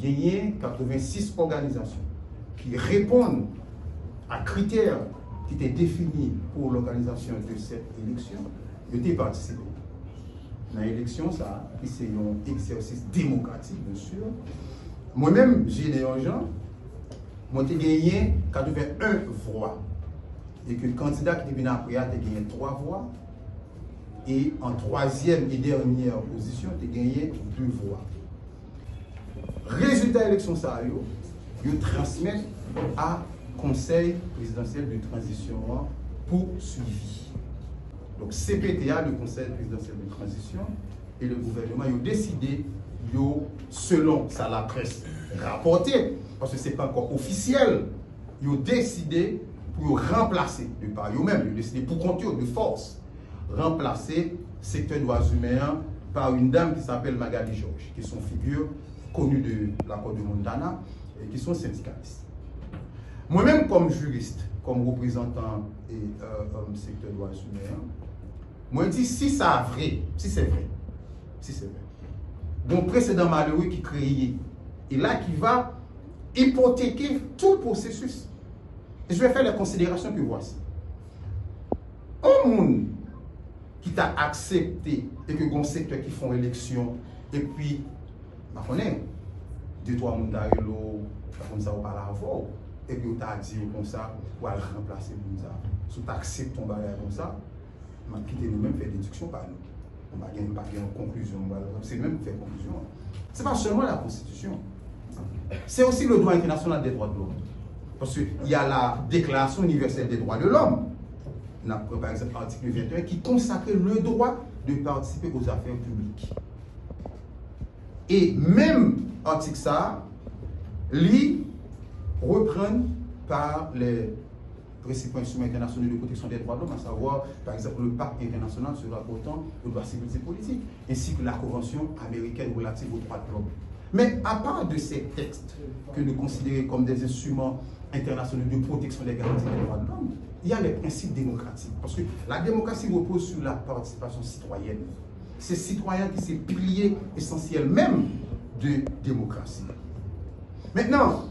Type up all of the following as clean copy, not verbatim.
gagné 86 organisations qui répondent à critères qui étaient définis pour l'organisation de cette élection. Ils ont participé. Dans l'élection, ça, c'est un exercice démocratique, bien sûr. Moi-même, j'ai des gens, moi, j'ai gagné 81 voix. Et que le candidat qui est venu après a gagné 3 voix. Et en troisième et dernière position, tu as gagné 2 voix. Résultat de l'élection, ça, ils transmettent à Conseil présidentiel de transition pour suivi. Donc CPTA, le Conseil présidentiel de transition, et le gouvernement, ils ont décidé, selon ça la presse rapporté, parce que ce n'est pas encore officiel, ils ont décidé pour remplacer, de par eux-mêmes, ils ont décidé pour compter de force, remplacer le secteur droits humains par une dame qui s'appelle Magali Georges, qui sont figures connues de l'accord de Montana et qui sont syndicalistes. Moi-même, comme juriste, comme représentant et secteur droits humains, moi je dis si c'est vrai, si c'est vrai, bon précédent malheureux qui créé et là qui va hypothéquer tout le processus. Et je vais faire les considérations que voici. Un monde qui t'a accepté et que un secteur qui font élection et puis, on est 2-3 monde d'arrelo, comme ça on parle avant. Et puis, on t'a dit comme ça, pour aller remplacer le monde. Si tu acceptes ton bagage comme ça, on va quitter nous-mêmes, faire déduction par nous. On va gagner une conclusion. C'est même faire conclusion. Ce n'est pas seulement la Constitution. C'est aussi le droit international des droits de l'homme. Parce qu'il y a la Déclaration universelle des droits de l'homme. On a par exemple l'article 21 qui consacre le droit de participer aux affaires publiques. Et même article ça, reprennent par les principaux instruments internationaux de protection des droits de l'homme, à savoir, par exemple, le pacte international sur rapportant aux droits civils et politiques, ainsi que la Convention américaine relative aux droits de l'homme. Mais à part de ces textes que nous considérons comme des instruments internationaux de protection des garanties des droits de l'homme, il y a les principes démocratiques. Parce que la démocratie repose sur la participation citoyenne. C'est citoyen qui s'est pilier essentiel même de démocratie. Maintenant,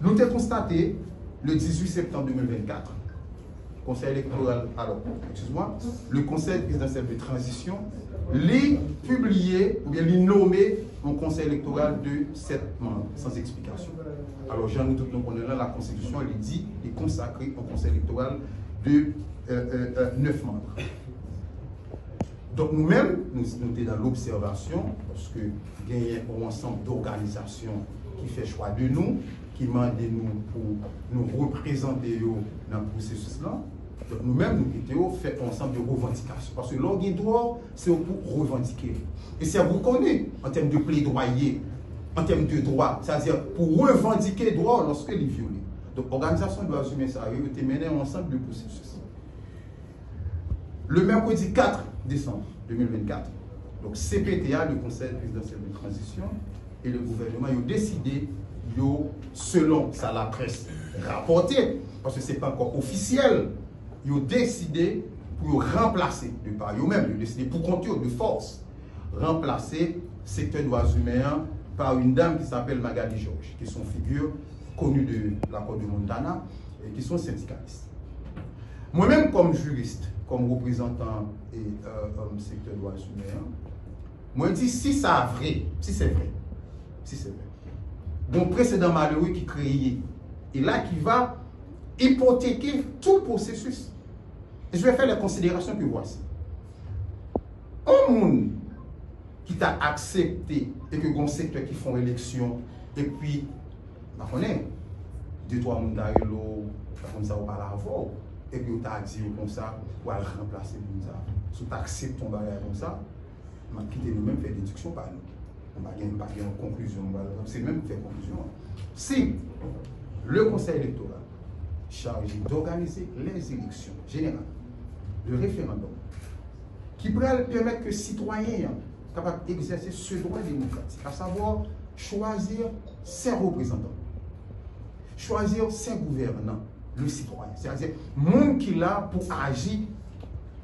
nous avons constaté le 18 septembre 2024, Conseil électoral, le Conseil présidentiel de transition, publié ou bien nommé un Conseil électoral de 7 membres, sans explication. Alors, nous tous nous connaissons la Constitution, elle dit, il est consacré un Conseil électoral de 9 membres. Donc nous-mêmes, nous sommes dans l'observation, parce que il y a un ensemble d'organisations qui fait choix de nous, qui demandent nous pour nous représenter dans le processus-là. Donc nous-mêmes, nous avons fait un ensemble de revendications. Parce que l'organe droit, c'est pour revendiquer. Et c'est à vous connaître en termes de plaidoyer, en termes de droit, c'est-à-dire pour revendiquer droit lorsque il est violé. Donc l'organisation doit assumer ça, et mener un ensemble de processus. Le mercredi 4 décembre 2024, donc CPTA, le Conseil présidentiel de transition, et le gouvernement ont décidé, selon ça la presse rapporté, parce que ce n'est pas encore officiel, ils ont décidé pour remplacer, de par eux-mêmes, ils ont décidé pour compter de force, remplacer le secteur droits humains par une dame qui s'appelle Magali Georges, qui sont figures connues de l'accord de Montana et qui sont syndicalistes. Moi-même, comme juriste, comme représentant et secteur droits humains, moi je dis si c'est vrai, si c'est vrai, bon précédent malheureux qui créé et là qui va hypothéquer tout le processus. Et je vais faire les considérations que voici. Un monde qui t'a accepté et que un secteur qui font élection et puis, on est 2-3 monde d'arrelo, comme ça on parle avant. Et puis, on t'a dit comme ça, pour aller remplacer comme ça. Si tu acceptes ton bagage comme ça, on va quitter nous-mêmes, faire déduction par nous. On va gagner une conclusion. C'est même faire conclusion. Si le Conseil électoral chargé d'organiser les élections générales, le référendum, qui pourrait permettre que les citoyens soient capables d'exercer ce droit démocratique, à savoir choisir ses représentants, choisir ses gouvernants, le citoyen, c'est-à-dire le monde qui est là pour agir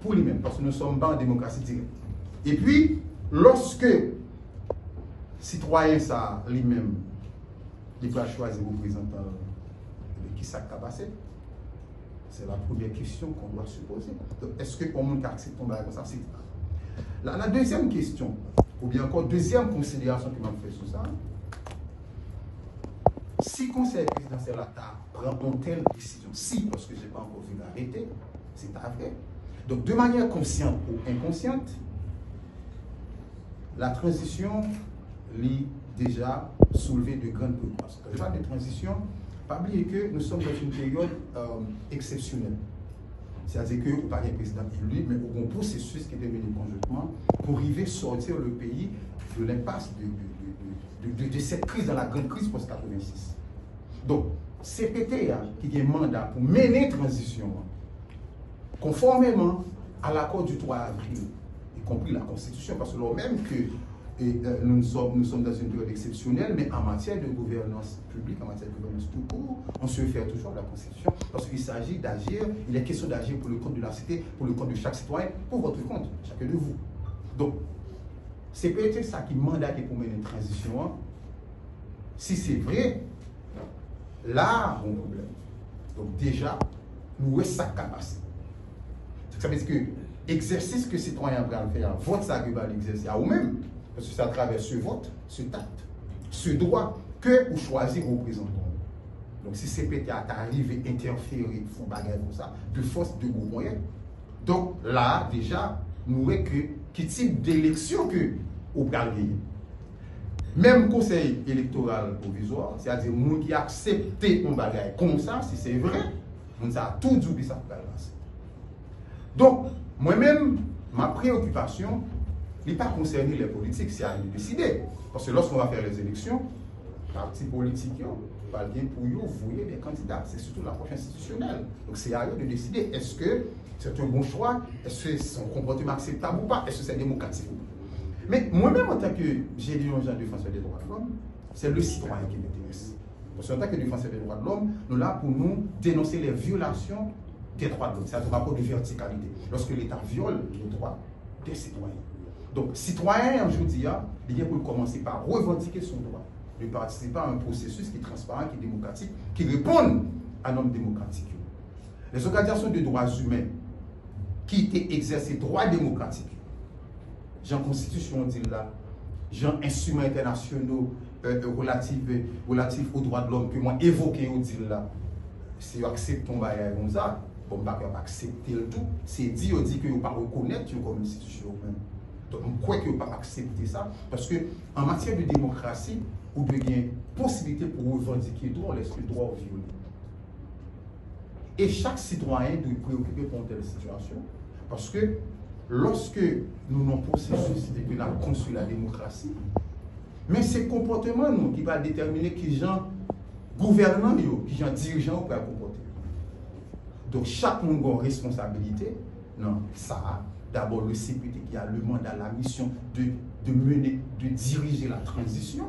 pour lui-même, parce que nous ne sommes pas en démocratie directe. Et puis, lorsque citoyen, ça lui-même, il va choisir le représentant de qui ça va passer. C'est la première question qu'on doit se poser. Est-ce que monde accepte ton bagage comme ça? La deuxième question, ou bien encore deuxième considération que m'a fait sur ça, si le conseil présidentiel prend une telle décision, si, parce que je n'ai pas encore vu l'arrêter, c'est pas vrai. Donc, de manière consciente ou inconsciente, la transition lit déjà soulevé de grandes préoccupations. Quand je parle de transition, pas oublier que nous sommes dans une période exceptionnelle. C'est-à-dire que vous parlez président élu, mais au un processus qui est mené conjointement pour arriver à sortir le pays de l'impasse de cette crise, dans la grande crise post-86. Donc, CPT qui a un mandat pour mener transition, conformément à l'accord du 3 avril, y compris la Constitution, parce que même que nous sommes dans une période exceptionnelle, mais en matière de gouvernance publique, en matière de gouvernance tout court, on se réfère toujours à la Constitution, parce qu'il s'agit d'agir, il est question d'agir pour le compte de la cité, pour le compte de chaque citoyen, pour votre compte, chacun de vous. Donc, c'est peut-être ça qui mandaté pour mener une transition. Si c'est vrai, là, on a un problème. Donc déjà, nous avons sa capacité. Ça veut dire que l'exercice que les citoyens vont faire, vote ça va l'exercer à eux-mêmes, parce que c'est à travers ce vote, ce tact, ce droit que vous choisissez vos représentants. Donc si CPT arrive à interférer, font bagarre comme ça, de force, de gros moyens, donc là, déjà, nous voyons que quel type d'élection que vous gagner. Même conseil électoral provisoire, c'est-à-dire nous qui acceptons un bagage comme ça, si c'est vrai, nous avons tout dit ça pour passer. Donc, moi-même, ma préoccupation n'est pas concernée les politiques, c'est à nous décider. Parce que lorsqu'on va faire les élections, les partis politiques, pas bien pour vous voyez des candidats. C'est surtout l'approche institutionnelle. Donc, c'est à eux de décider est-ce que c'est un bon choix, est-ce que son comportement acceptable ou pas, est-ce que c'est démocratique ou pas. Mais moi-même, en tant que général défenseur des droits de l'homme, c'est le citoyen qui m'intéresse. Parce qu'en tant que défenseur des droits de l'homme, nous sommes là pour nous dénoncer les violations des droits de l'homme. C'est un rapport de verticalité. Lorsque l'État viole les droits des citoyens. Donc, citoyen, je vous dis, il faut commencer par revendiquer son droit de participer à un processus qui est transparent, qui est démocratique, qui répond à normes démocratiques. Les organisations de droits humains qui exercent les droits démocratiques, Jean Constitution dit là, Jean instruments internationaux relatifs aux droits de l'homme que moi évoqué au dit là, si vous acceptez ton bagage comme ça, bon, bah, vous accepter le tout, c'est dit que vous ne pas reconnaître comme institution même. Donc, je crois que vous ne pas accepter ça, parce que en matière de démocratie, vous avez possibilité pour revendiquer droit, l'esprit droit au violé. Et chaque citoyen doit préoccuper pour une telle situation, parce que lorsque nous avons processus et que nous avons construit la démocratie, mais c'est comportement nous qui va déterminer qui gens gouvernants, qui gens dirigeants pour comporter. Donc chaque monde a une responsabilité. Non, ça, d'abord le CPT qui a le mandat, la mission de mener, de diriger la transition,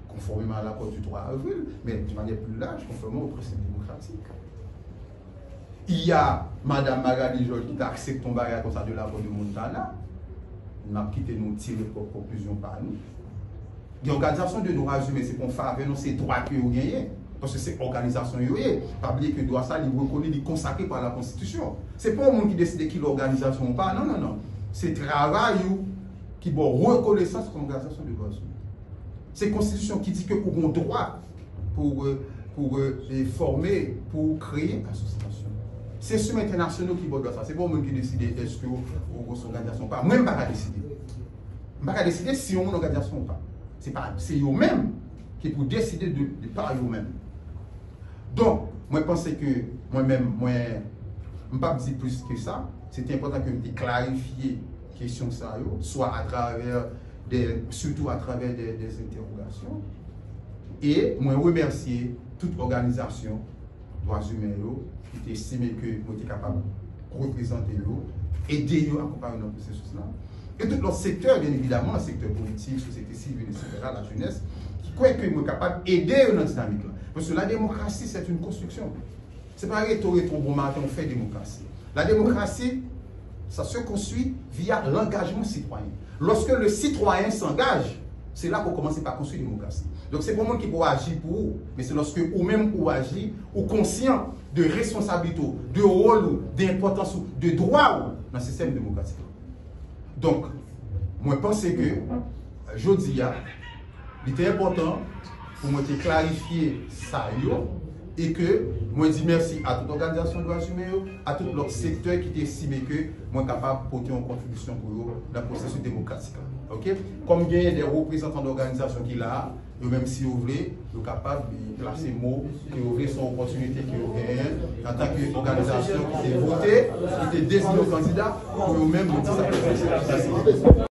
conformément à l'accord du 3 avril, mais de manière plus large, conformément au principe démocratique. Il y a Mme Magali Georges qui accepte ton bagage comme ça de l'accord de Montana. On a quitté nous tirer pour conclusion par nous. Il y a une organisation de droits humains, c'est pour faire avec nous ces droits que vous gagnez. Parce que c'est organisation qui pas oublier que le droit ça, il est reconnu, il est consacré par la Constitution. Ce n'est pas le monde qui décide qui l'organisation ou pas. Non, non, non. C'est le travail qui a reconnaissance comme organisation de droits humains. C'est la Constitution qui dit que vous avez un droit pour former, pour créer une association. C'est ceux internationaux qui votent ça. C'est pas moi qui décide est-ce que vous avez une organisation ou pas. Moi, je ne peux pas décider. Je ne peux pas décider si on a une organisation ou pas. C'est eux-mêmes qui pour décider de par eux-mêmes. Donc, moi, je pense que moi-même, je ne peux pas dire plus que ça. C'est important que je clarifie la question ça, soit à travers surtout à travers des interrogations. Et moi, remercier toute organisation droits humains qui estime que nous sommes capables de représenter, aider à accompagner dans ce processus-là. Et tout l'autre secteur, bien évidemment, le secteur politique, société civile, etc., la jeunesse, qui croit que nous sommes capables d'aider dans cette dynamique-là. Parce que la démocratie, c'est une construction. Ce n'est pas rhétorique au bon matin, on fait démocratie. La démocratie, ça se construit via l'engagement citoyen. Lorsque le citoyen s'engage, c'est là qu'on commence par construire la démocratie. Donc c'est pour moi qui peut agir pour vous, mais c'est lorsque vous-même vous agissez, ou conscient de responsabilité, de rôle, d'importance, de droit dans le système démocratique. Donc, moi je pense que, je dis, il était important pour moi de clarifier ça, et que moi je dis merci à toute organisation de droits humains, à tout l'autre secteur qui estime que moi suis capable de porter une contribution pour eux dans le processus démocratique. Okay? Comme il y a des représentants d'organisations qui là, même si vous voulez, vous êtes capable de placer mots, qui ouvrent son opportunité, qui ouvrent en tant qu'organisation qui est votée, qui est désignée au candidat, pour vous-même vous dire ça.